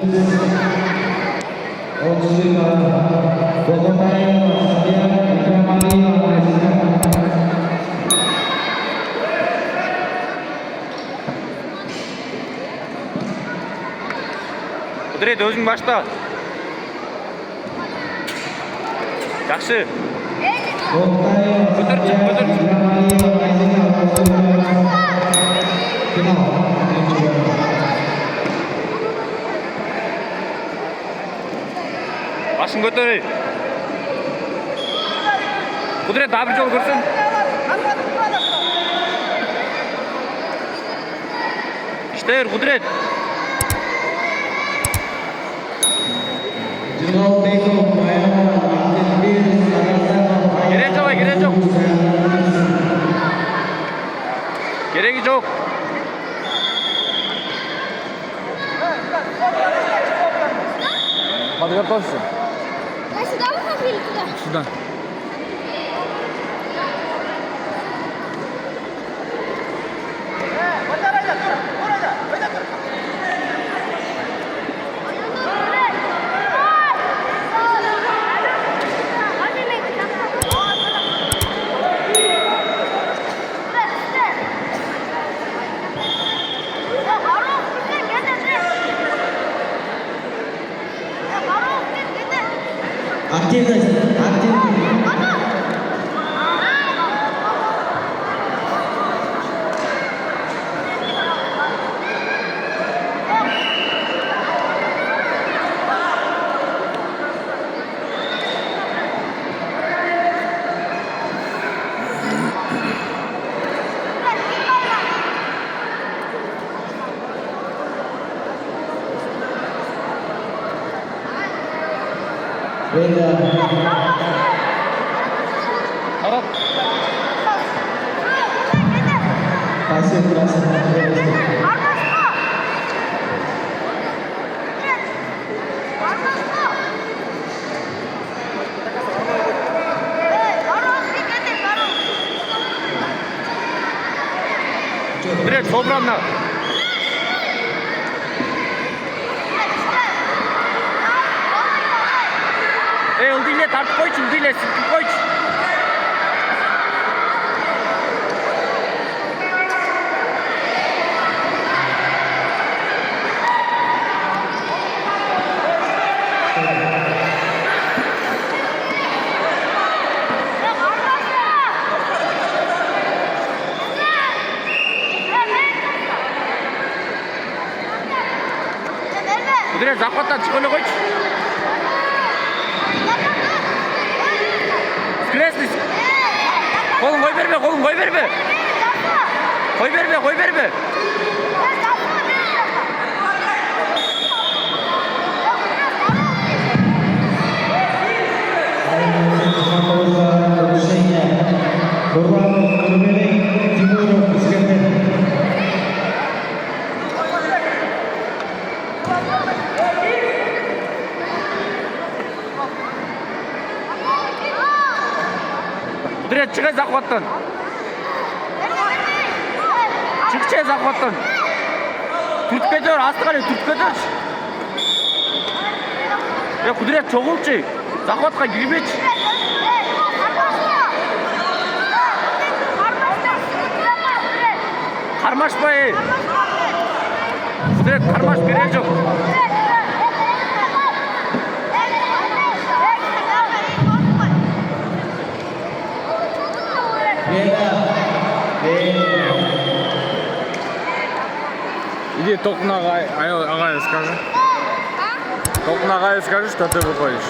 Құдірет, өзің башта. Жақсы. Көтір. Башын көтір. Құдірет, абыр жол көрсін. İşte Құдірет. Gerek yok. Gereği yok. Hadi kardeşim. Şuradan. Aktif guys, aktif. Arap. Pasir kurasa. Құдірет, сол бұрамна. Ылдыйле тартып қойшы, ылдыйле сілкіп қойшы. Құдірет, захваттан шығыны қойшы. Скрестный. Қолын қой берме. Қой берме. Құдірет, шығай захваттан. Çıkça захваттан. Түртіп кетер, асты қарай түртіп кетер. Құдірет, çoğulчы. Захватқа кірмечі. Қармашпай. Құдірет, қармаш берер жоқ. Иди Толкун ағай скажи. Толкун ағай скажи, что ты выходишь.